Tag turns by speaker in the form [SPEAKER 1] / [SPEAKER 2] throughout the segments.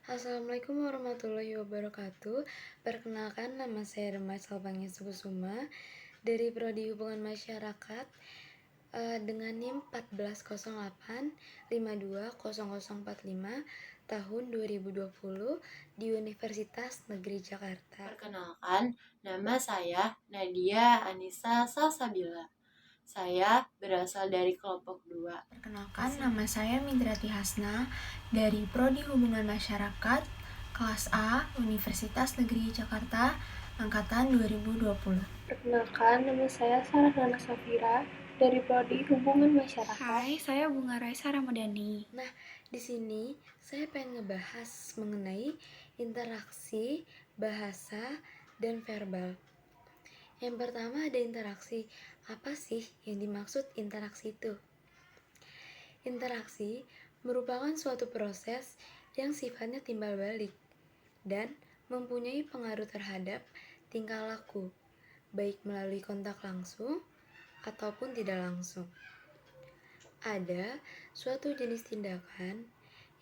[SPEAKER 1] Assalamualaikum warahmatullahi wabarakatuh. Perkenalkan, nama saya Remai Salbangi Sukusuma dari Prodi Hubungan Masyarakat dengan NIM 1408 520045 tahun 2020 di Universitas Negeri Jakarta.
[SPEAKER 2] Perkenalkan, nama saya Nadia Anissa Salsabila. Saya berasal dari kelompok 2.
[SPEAKER 3] Perkenalkan, nama saya Midrati Hasna dari Prodi Hubungan Masyarakat kelas A Universitas Negeri Jakarta angkatan 2020.
[SPEAKER 4] Perkenalkan, nama saya Sarah Nana Safira dari Prodi Hubungan Masyarakat.
[SPEAKER 5] Hai, saya Bunga Raisa Ramadhani.
[SPEAKER 1] Nah, di sini saya pengen ngebahas mengenai interaksi bahasa dan verbal. Yang pertama ada interaksi. Apa sih yang dimaksud interaksi itu? Interaksi merupakan suatu proses yang sifatnya timbal balik dan mempunyai pengaruh terhadap tingkah laku, baik melalui kontak langsung ataupun tidak langsung. Ada suatu jenis tindakan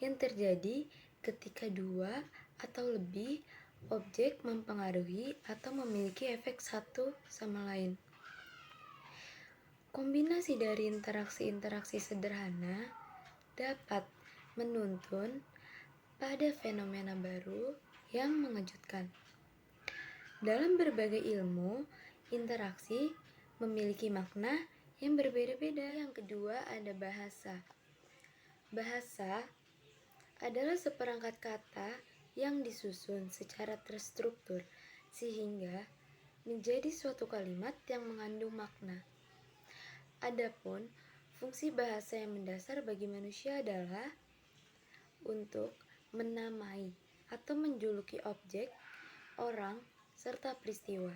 [SPEAKER 1] yang terjadi ketika dua atau lebih objek mempengaruhi atau memiliki efek satu sama lain. Kombinasi dari interaksi-interaksi sederhana dapat menuntun pada fenomena baru yang mengejutkan. Dalam berbagai ilmu, interaksi memiliki makna yang berbeda-beda. Yang kedua ada bahasa. Bahasa adalah seperangkat kata yang disusun secara terstruktur sehingga menjadi suatu kalimat yang mengandung makna. Adapun fungsi bahasa yang mendasar bagi manusia adalah untuk menamai atau menjuluki objek, orang, serta peristiwa.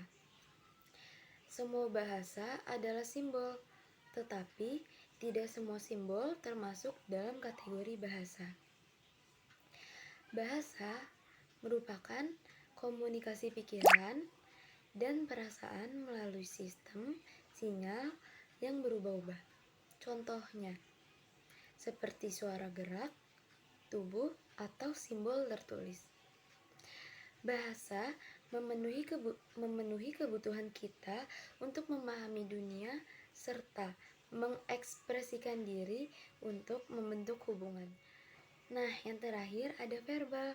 [SPEAKER 1] Semua bahasa adalah simbol, tetapi tidak semua simbol termasuk dalam kategori bahasa. Bahasa merupakan komunikasi pikiran dan perasaan melalui sistem sinyal yang berubah-ubah. Contohnya, seperti suara gerak, tubuh, atau simbol tertulis. Bahasa memenuhi kebutuhan kita untuk memahami dunia serta mengekspresikan diri untuk membentuk hubungan. Nah, yang terakhir ada verbal.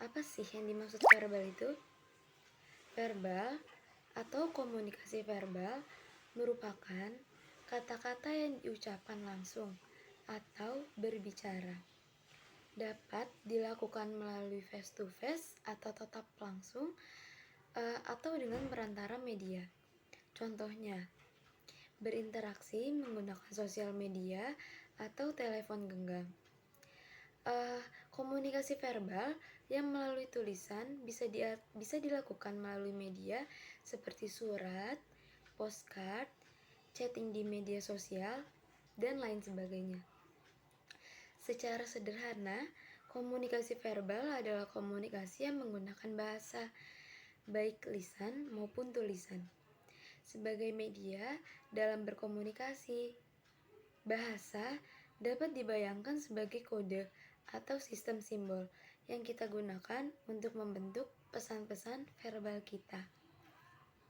[SPEAKER 1] Apa sih yang dimaksud verbal itu? Verbal atau komunikasi verbal merupakan kata-kata yang diucapkan langsung atau berbicara. Dapat dilakukan melalui face to face atau tatap langsung atau dengan perantara media. Contohnya, berinteraksi menggunakan sosial media atau telepon genggam. Komunikasi verbal yang melalui tulisan bisa dilakukan melalui media seperti surat, postcard, chatting di media sosial, dan lain sebagainya. Secara sederhana, komunikasi verbal adalah komunikasi yang menggunakan bahasa, baik lisan maupun tulisan, sebagai media dalam berkomunikasi. Bahasa dapat dibayangkan sebagai kode atau sistem simbol yang kita gunakan untuk membentuk pesan-pesan verbal kita.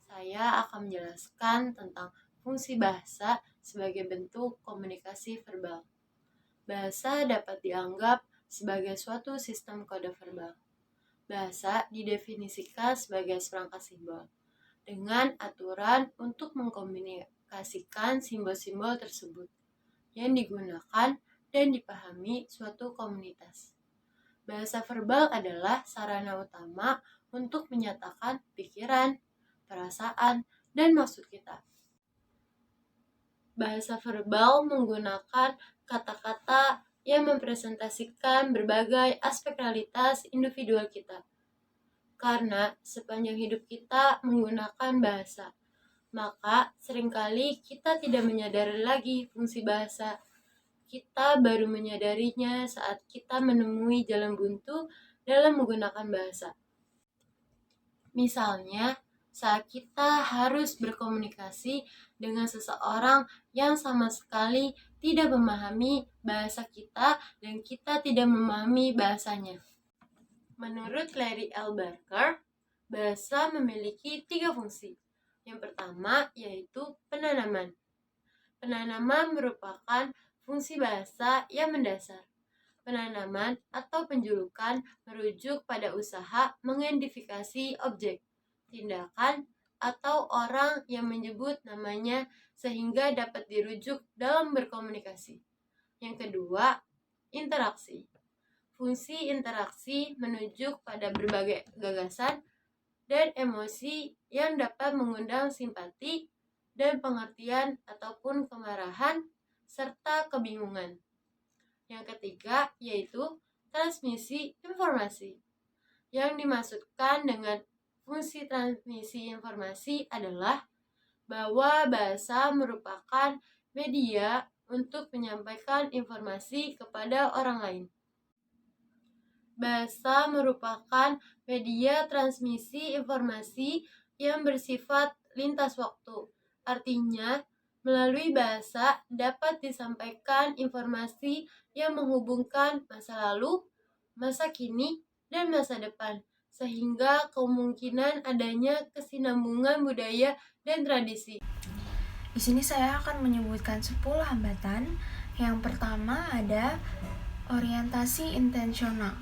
[SPEAKER 2] Saya akan menjelaskan tentang fungsi bahasa sebagai bentuk komunikasi verbal. Bahasa dapat dianggap sebagai suatu sistem kode verbal. Bahasa didefinisikan sebagai seperangkat simbol dengan aturan untuk mengkomunikasikan simbol-simbol tersebut yang digunakan dan dipahami suatu komunitas. Bahasa verbal adalah sarana utama untuk menyatakan pikiran, perasaan, dan maksud kita. Bahasa verbal menggunakan kata-kata yang mempresentasikan berbagai aspek realitas individual kita. Karena sepanjang hidup kita menggunakan bahasa, maka seringkali kita tidak menyadari lagi fungsi bahasa. Kita baru menyadarinya saat kita menemui jalan buntu dalam menggunakan bahasa. Misalnya, saat kita harus berkomunikasi dengan seseorang yang sama sekali tidak memahami bahasa kita dan kita tidak memahami bahasanya. Menurut Larry L. Barker, bahasa memiliki 3 fungsi. Yang pertama yaitu penanaman. Penanaman merupakan fungsi bahasa yang mendasar. Penanaman atau penjulukan merujuk pada usaha mengidentifikasi objek, tindakan, atau orang yang menyebut namanya sehingga dapat dirujuk dalam berkomunikasi. Yang kedua, interaksi. Fungsi interaksi menunjuk pada berbagai gagasan dan emosi yang dapat mengundang simpati dan pengertian ataupun kemarahan serta kebingungan. Yang ketiga yaitu transmisi informasi. Yang dimaksudkan dengan fungsi transmisi informasi adalah bahwa bahasa merupakan media untuk menyampaikan informasi kepada orang lain. Bahasa merupakan media transmisi informasi yang bersifat lintas waktu. Artinya, melalui bahasa dapat disampaikan informasi yang menghubungkan masa lalu, masa kini, dan masa depan, sehingga kemungkinan adanya kesinambungan budaya dan tradisi.
[SPEAKER 3] Di sini saya akan menyebutkan 10 hambatan. Yang pertama ada orientasi intensional.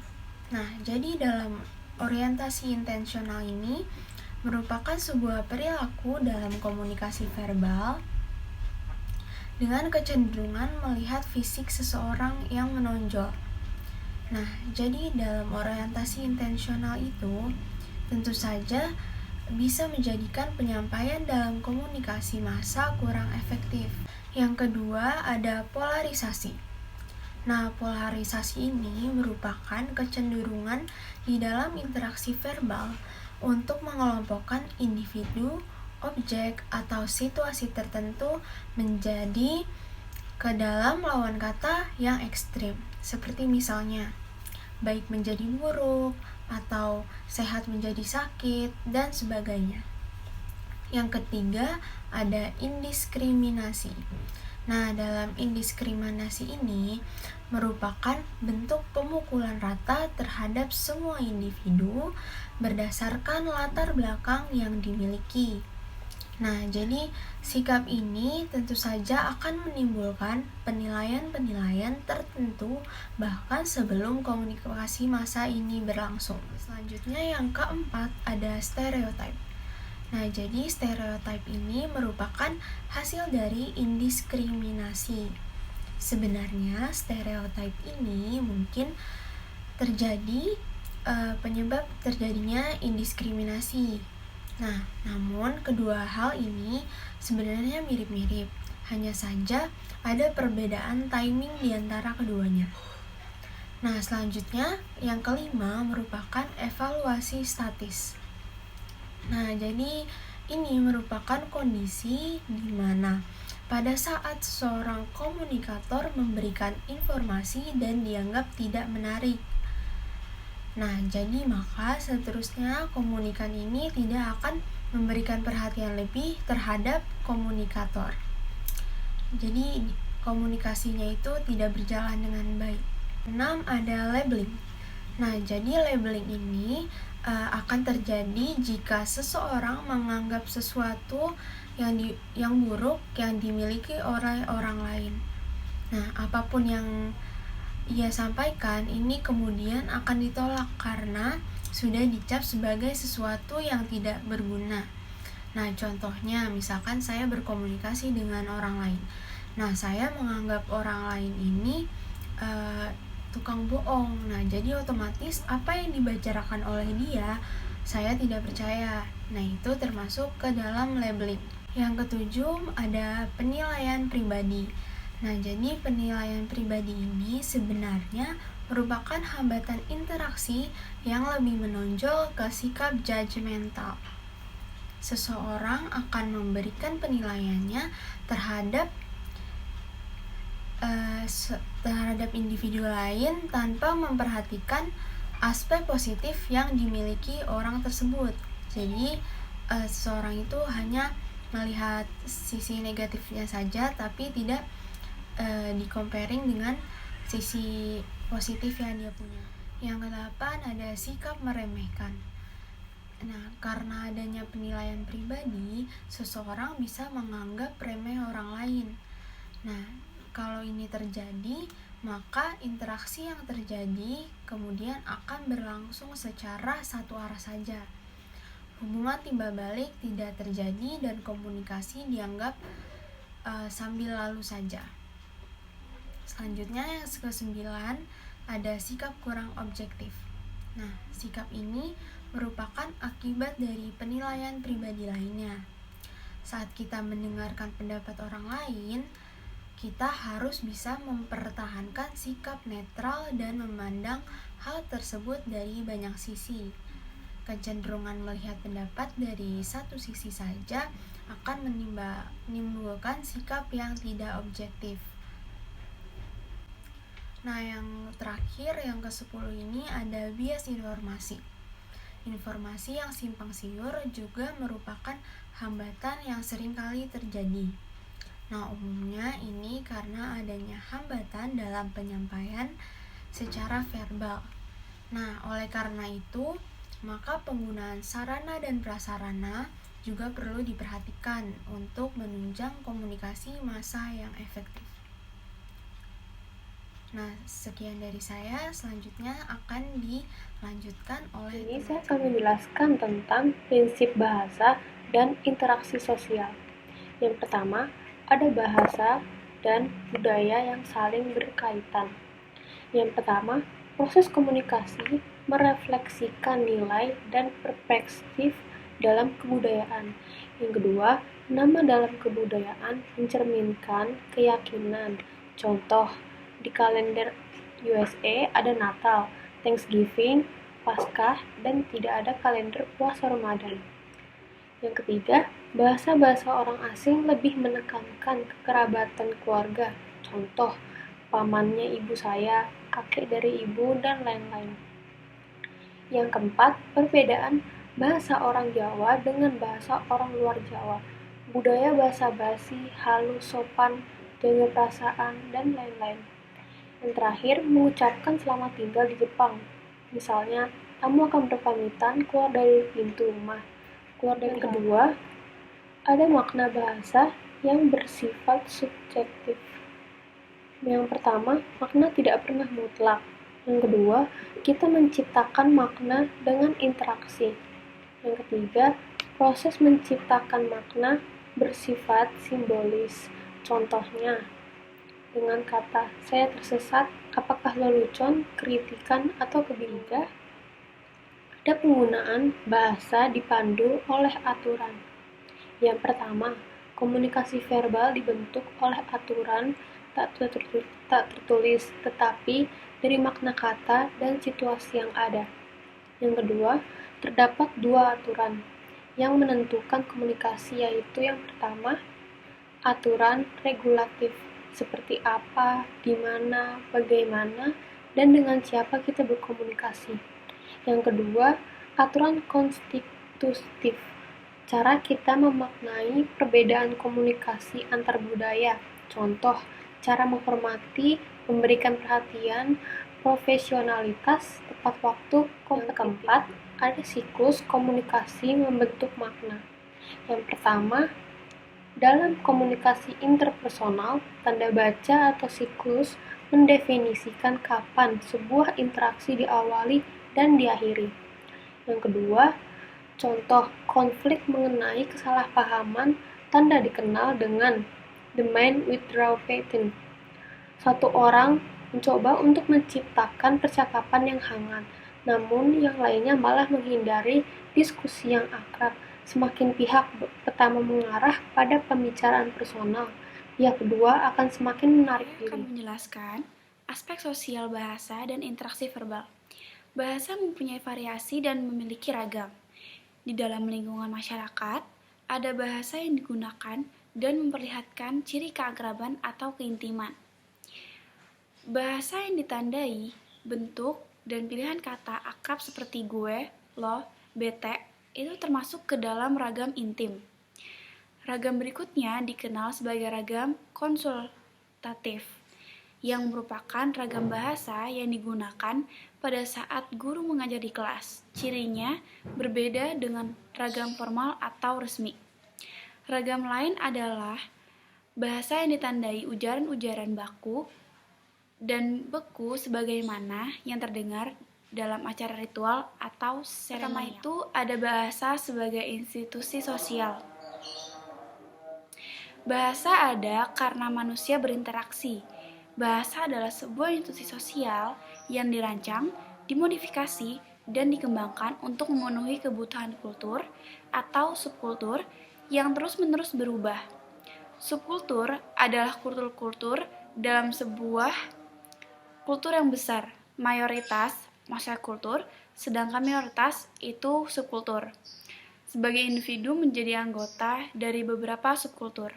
[SPEAKER 3] Nah, jadi dalam orientasi intensional ini merupakan sebuah perilaku dalam komunikasi verbal dengan kecenderungan melihat fisik seseorang yang menonjol. Nah, jadi dalam orientasi intensional itu tentu saja bisa menjadikan penyampaian dalam komunikasi massa kurang efektif. Yang kedua ada polarisasi. Nah, polarisasi ini merupakan kecenderungan di dalam interaksi verbal untuk mengelompokkan individu, objek, atau situasi tertentu menjadi ke dalam lawan kata yang ekstrim. Seperti misalnya, baik menjadi buruk, atau sehat menjadi sakit, dan sebagainya. Yang ketiga ada indiskriminasi. Nah, dalam indiskriminasi ini merupakan bentuk pemukulan rata terhadap semua individu berdasarkan latar belakang yang dimiliki. Nah, jadi sikap ini tentu saja akan menimbulkan penilaian-penilaian tertentu bahkan sebelum komunikasi massa ini berlangsung. Selanjutnya yang keempat ada stereotip. Nah, jadi stereotip ini merupakan hasil dari indiskriminasi. Sebenarnya stereotip ini mungkin terjadi penyebab terjadinya indiskriminasi. Nah, namun kedua hal ini sebenarnya mirip-mirip, hanya saja ada perbedaan timing di antara keduanya. Nah, selanjutnya yang kelima merupakan evaluasi statis. Nah, jadi ini merupakan kondisi di mana pada saat seorang komunikator memberikan informasi dan dianggap tidak menarik. Nah, jadi maka seterusnya komunikan ini tidak akan memberikan perhatian lebih terhadap komunikator. Jadi komunikasinya itu tidak berjalan dengan baik. 6 ada labeling. Nah, jadi labeling ini akan terjadi jika seseorang menganggap sesuatu yang buruk yang dimiliki oleh orang lain. Nah, apapun yang ia sampaikan ini kemudian akan ditolak karena sudah dicap sebagai sesuatu yang tidak berguna. Nah, contohnya misalkan saya berkomunikasi dengan orang lain. Nah, saya menganggap orang lain ini tukang bohong. Nah, jadi otomatis apa yang dibicarakan oleh dia saya tidak percaya. Nah, itu termasuk ke dalam labeling. Yang ketujuh ada penilaian pribadi. Nah, jadi penilaian pribadi ini sebenarnya merupakan hambatan interaksi yang lebih menonjol ke sikap judgmental. Seseorang akan memberikan penilaiannya terhadap individu lain tanpa memperhatikan aspek positif yang dimiliki orang tersebut. Jadi seseorang itu hanya melihat sisi negatifnya saja tapi tidak di-comparing dengan sisi positif yang dia punya. Yang kedelapan ada sikap meremehkan. Nah, karena adanya penilaian pribadi, seseorang bisa menganggap remeh orang lain. Nah, kalau ini terjadi, maka interaksi yang terjadi kemudian akan berlangsung secara satu arah saja. Hubungan timbal balik tidak terjadi dan komunikasi dianggap sambil lalu saja. Selanjutnya yang ke-9 ada sikap kurang objektif. Nah, sikap ini merupakan akibat dari penilaian pribadi lainnya. Saat kita mendengarkan pendapat orang lain, kita harus bisa mempertahankan sikap netral dan memandang hal tersebut dari banyak sisi. Kecenderungan melihat pendapat dari satu sisi saja akan menimbulkan sikap yang tidak objektif. Nah, yang terakhir, yang ke-10 ini ada bias informasi. Informasi yang simpang siur juga merupakan hambatan yang seringkali terjadi. Nah, umumnya ini karena adanya hambatan dalam penyampaian secara verbal. Nah, oleh karena itu, maka penggunaan sarana dan prasarana juga perlu diperhatikan untuk menunjang komunikasi massa yang efektif. Nah, sekian dari saya. Selanjutnya akan dilanjutkan oleh
[SPEAKER 4] Ini saya akan menjelaskan tentang prinsip bahasa dan interaksi sosial. Yang pertama, ada bahasa dan budaya yang saling berkaitan. Yang pertama, proses komunikasi merefleksikan nilai dan perspektif dalam kebudayaan. Yang kedua, nama dalam kebudayaan mencerminkan keyakinan. Contoh, di kalender USA ada Natal, Thanksgiving, Paskah, dan tidak ada kalender puasa Ramadan. Yang ketiga, bahasa-bahasa orang asing lebih menekankan kekerabatan keluarga. Contoh, pamannya ibu saya, kakek dari ibu, dan lain-lain. Yang keempat, perbedaan bahasa orang Jawa dengan bahasa orang luar Jawa. Budaya basa-basi, halus, sopan, jaga perasaan, dan lain-lain. Yang terakhir, mengucapkan selamat tinggal di Jepang. Misalnya, kamu akan berpamitan keluar dari pintu rumah. Yang kedua, ada makna bahasa yang bersifat subjektif. Yang pertama, makna tidak pernah mutlak. Yang kedua, kita menciptakan makna dengan interaksi. Yang ketiga, proses menciptakan makna bersifat simbolis. Contohnya, dengan kata saya tersesat, apakah lelucon, kritikan, atau kebingungan? Ada penggunaan bahasa dipandu oleh aturan. Yang pertama, komunikasi verbal dibentuk oleh aturan tak tertulis, tetapi dari makna kata dan situasi yang ada. Yang kedua, terdapat dua aturan yang menentukan komunikasi, yaitu yang pertama, aturan regulatif, seperti apa, di mana, bagaimana, dan dengan siapa kita berkomunikasi. Yang kedua, aturan konstitutif, cara kita memaknai perbedaan komunikasi antar budaya. Contoh, cara menghormati, memberikan perhatian, profesionalitas, tepat waktu. Yang keempat, ada siklus komunikasi membentuk makna. Yang pertama, dalam komunikasi interpersonal, tanda baca atau siklus mendefinisikan kapan sebuah interaksi diawali dan diakhiri. Yang kedua, contoh konflik mengenai kesalahpahaman, tanda dikenal dengan the mind withdraw pattern. Satu orang mencoba untuk menciptakan percakapan yang hangat, namun yang lainnya malah menghindari diskusi yang akrab. Semakin pihak pertama mengarah pada pembicaraan personal, pihak kedua akan semakin menarik
[SPEAKER 5] Saya akan
[SPEAKER 3] diri.
[SPEAKER 5] menjelaskan aspek sosial bahasa dan interaksi verbal. Bahasa mempunyai variasi dan memiliki ragam. Di dalam lingkungan masyarakat, ada bahasa yang digunakan dan memperlihatkan ciri keakraban atau keintiman. Bahasa yang ditandai bentuk dan pilihan kata akrab seperti gue, lo, bete, itu termasuk ke dalam ragam intim. Ragam berikutnya dikenal sebagai ragam konsultatif. yang merupakan ragam bahasa yang digunakan pada saat guru mengajar di kelas. Cirinya berbeda dengan ragam formal atau resmi. Ragam lain adalah bahasa yang ditandai ujaran-ujaran baku dan beku sebagaimana yang terdengar dalam acara ritual atau seremonial. Pertama itu ada bahasa sebagai institusi sosial. Bahasa ada karena manusia berinteraksi. Bahasa adalah sebuah institusi sosial yang dirancang, dimodifikasi, dan dikembangkan untuk memenuhi kebutuhan kultur atau subkultur yang terus-menerus berubah. Subkultur adalah kultur-kultur dalam sebuah kultur yang besar. Mayoritas masyarakat kultur, sedangkan minoritas itu subkultur. Sebagai individu menjadi anggota dari beberapa subkultur.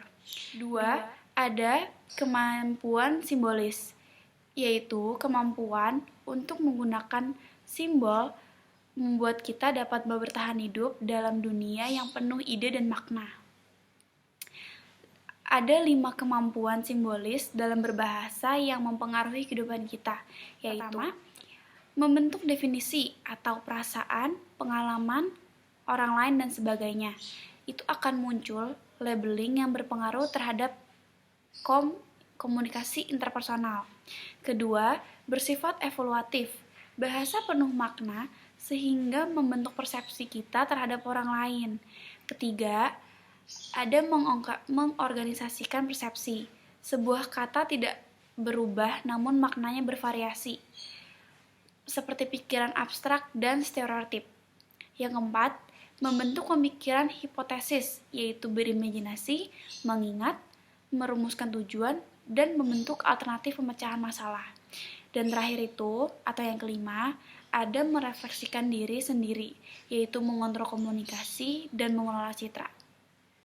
[SPEAKER 5] 2. Ada kemampuan simbolis, yaitu kemampuan untuk menggunakan simbol membuat kita dapat bertahan hidup dalam dunia yang penuh ide dan makna. Ada 5 kemampuan simbolis dalam berbahasa yang mempengaruhi kehidupan kita, yaitu pertama, membentuk definisi atau perasaan, pengalaman, orang lain, dan sebagainya. Itu akan muncul labeling yang berpengaruh terhadap komunikasi interpersonal. Kedua, bersifat evaluatif. Bahasa penuh makna sehingga membentuk persepsi kita terhadap orang lain. Ketiga, ada mengorganisasikan persepsi. Sebuah kata tidak berubah namun maknanya bervariasi, seperti pikiran abstrak dan stereotip. Yang keempat, membentuk pemikiran hipotesis, yaitu berimajinasi, mengingat, merumuskan tujuan, dan membentuk alternatif pemecahan masalah. Dan terakhir itu, atau yang kelima, ada merefleksikan diri sendiri, yaitu mengontrol komunikasi dan mengelola citra.